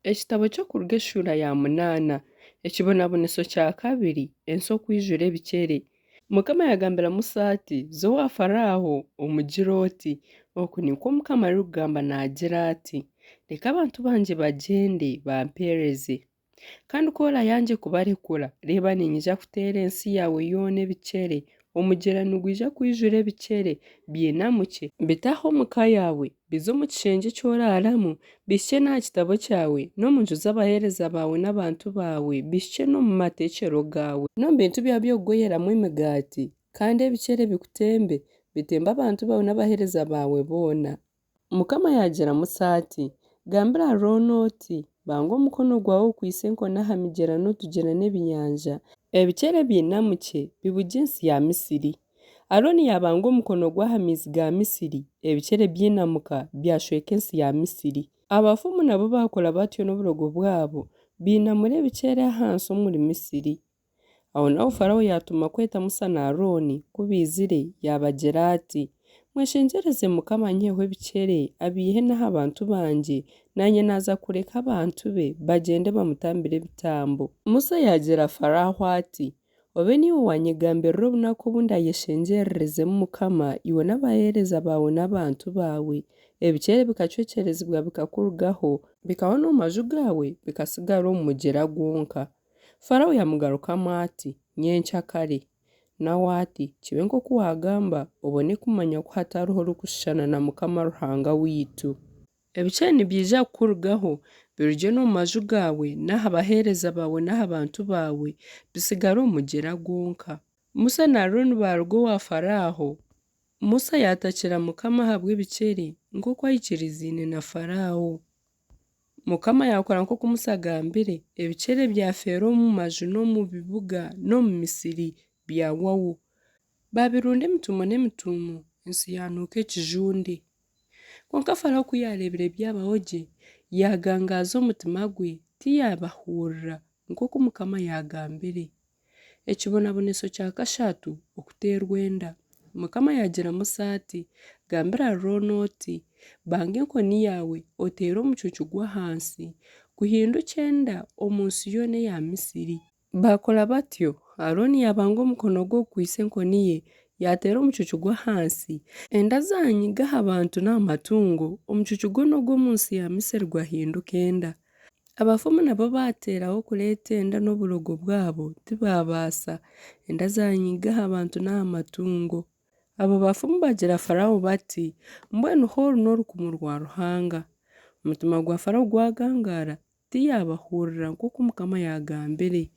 Ekitabo ky'okuruga eshuura ya munaana ekibonaboneso kya kabiri ensoko ijura ebikere. Mukama yagambira Musa ati zowa Faraaho omugire oti oku nikwo Mukama arikugamba nagira ati leka abantu bangye bagyende bampeereze kandi ku orayangye kubarekura reeba ninyija kuteera ensi yawe yoona ebikere omugyera nigwija kwijura ebikere byinamukye bitaho omuka yawe bize omu kishengye ky'oraaramu bihikye n'aha kitabo kyawe n'omu nju z'abaheereza baawe n'abantu baawe bihikye n'omu mateekyero gaawe n'omu bintu byawe by'okugoyeramu emigaati kandi ebikere bikutembe bitembe abantu baawe n'abaheereza baawe boona. Mukama yagira Musa ati gambira Aarooni oti banga omukono gwawe okwise enkoni aha migyera n'otugyera n'ebinyanja ebikere byinamukye bibugye ensi ya Misiri. Aarooni yabanga omukono gwe aha maizi ga Misiri ebikere byinamuka byashweka ensi ya Misiri. Abafumu nabo bakora batyo n'oburogo bwabo binamura ebikere ahansi omuri Misiri. Aho naho Faraaho yatuma kweta Musa na Aarooni kubiizire yabagira ati mweshengyereze Mukama nyeho ebikere abiihe n'aha bantu bangye nanye naza kureka abantu be bagyende bamutambire ebitambo. Musa yagira Faraaho ati obe niwe wanyegambirira obunaku obu ndayeshengyererezemu Mukama iwe n'abaheereza baawe n'abantu baawe ebikere bikacwekyerezibwa bikakurugaho bikaho n'omu maju gaawe bikasigara omu mugyera gwonka. Faraaho yamugarukamu ati nyenkya kare nawe ati kibe nk'oku wagamba obone kumanya ko hatariho rukushushana na Mukama Ruhanga wiitu. Ebikere nibyija kukurugaho birugye n'omu maju gaawe n'aha baheereza baawe n'aha bantu baawe bisigare omu mugyera gwonka. Musa na Aarooni baaruga owa Faraaho. Musa yatakira Mukama ahabw'ebikere nk'oku ahikiriziine na Faraaho. Mukama yakora nk'oku Musa agambire ebikere byafeera omu maju n'omu bibuga n'omu Misiri byahwaho. Babirunda emituumo n'emituumo ensi yanuuka ekijunde. Kwonka Faraaho ku yareebire byabaho gye yagangaaza omutima gwe tiyabahurira nk'oku Mukama yagambire. Ekibonaboneso kya kashatu okuteerwa enda. Mukama yagira Musa ati gambira Aarooni oti banga enkoni yawe oteere omucuucu gw'ahansi guhinduke enda omu nsi yoona eya Misiri. Bakora batyo Aarooni yabanga omukono gwe okwise enkoni ye yateera omucuucu gw'ahansi enda zanyigaho abantu n'amatungo omucuucu gwona ogw'omu nsi ya Misiri gwahinduka enda. Abafumu nabo bateeraho kureeta enda n'oburogo bwabo tibabaasa enda zanyigaho abantu n'amatungo. Abo bafumu bagira Faraaho bati mbwenu oru n'orukumu rwa Ruhanga. Omutima gwa Faraaho gwagangara tiyabahurira nk'oku Mukama yagambire.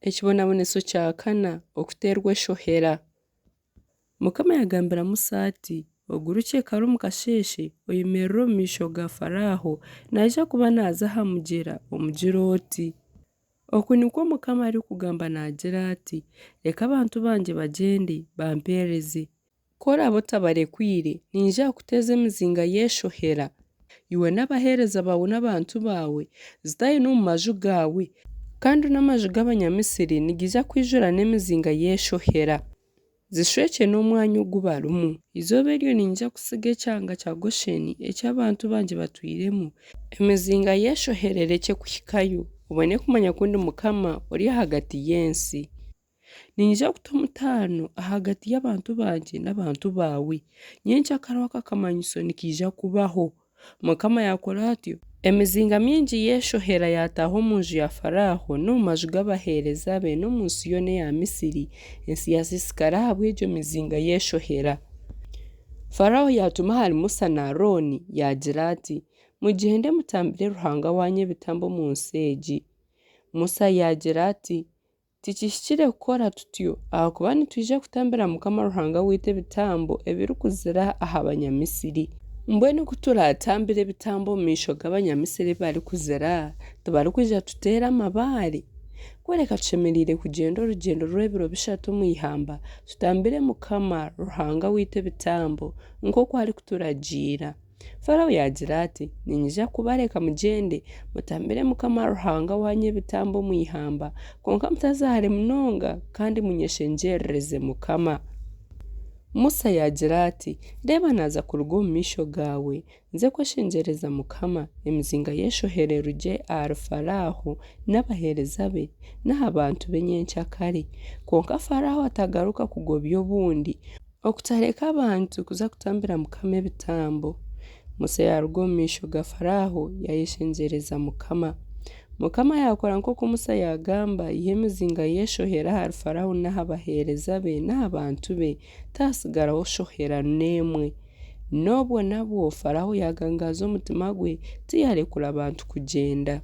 Ekibonaboneso kya kana okuteerwa eshohera. Mukama yagambira Musa ati oguruke kare omu kasheeshe oyemerere omu maisho ga Faraaho naija kuba naaza aha mugyera omugire oti oku nikwo Mukama arikugamba nagira ati leka abantu bangye bagyende bampeereze ku oraba otabarekwire ninja kuteeza emizinga y'eshohera iwe n'abaheereza baawe n'abantu baawe zitahe n'omu maju gaawe kandi n'amaju g'Abanyamisiri nigiija kwijura n'emizinga y'eshohera zishwekye n'omwanya ogu barimu. Izooba eryo ninja kusiga ekyanga kya Gosheni eky'abantu bangye batwiremu emizinga y'eshohera erekye kuhikayo obone kumanya kundi Mukama ori ahagati y'ensi. Ninja kuta omutaano ahagati y'abantu bangye n'abantu baawe nyenkya kare aka akamanyiso nikiija kubaho. Mukama yakora atyo emizinga mingi y'eshohera yataaha omu nju ya Faraaho n'omu maju g'abaheereza be n'omu nsi yoona eya Misiri ensi yasiisikara ahabw'egyo mizinga y'eshohera. Faraaho yatuma ahari Musa na Aarooni yagira ati mugyende mutambire Ruhanga wanyu ebitambo omu nsi egi. Musa yagira ati tikihikire kukora tutyo ahakuba nitwija kutambira Mukama Ruhanga wiitu ebitambo ebirikuzira aha Banyamisiri. Mbwenu kuturatambira ebitambo omu maisho g'Abanyamisiri barikuzira tibarikwija tuteere amabaare. Kwereka tushemereire kugyenda orugyendo rw'ebiro 3 omu ihamba tutambire Mukama Ruhanga wiitu ebitambo nk'oku arikuturagiira. Faraaho yagira ati ninyija kubareka mugyende mutambire Mukama Ruhanga wanyu ebitambo omu ihamba konka mutazaare munonga kandi munyeshengyerereze Mukama. Musa yagira ati reba naza kuruga omu maisho gawe nze kweshengyereza Mukama emizinga y'eshoherero gye ahari Faraho n'abaheereza be n'aha bantu be nyenkya kare konka Faraho atagaruka kugobya obundi okutareka abantu kuza kutambira Mukama ebitambo. Musa yaruga omu maisho ga Faraho yayeshengyereza Mukama. Mukama yakora nk'oku Musa yagamba ihe emizinga y'eshohera ahari Faraho n'aha baheereza be n'aha bantu be tahasigaraho shohera n'emwe. N'obwo nabwo Faraho yagangaaza omutima gwe tiyarekura abantu kugyenda.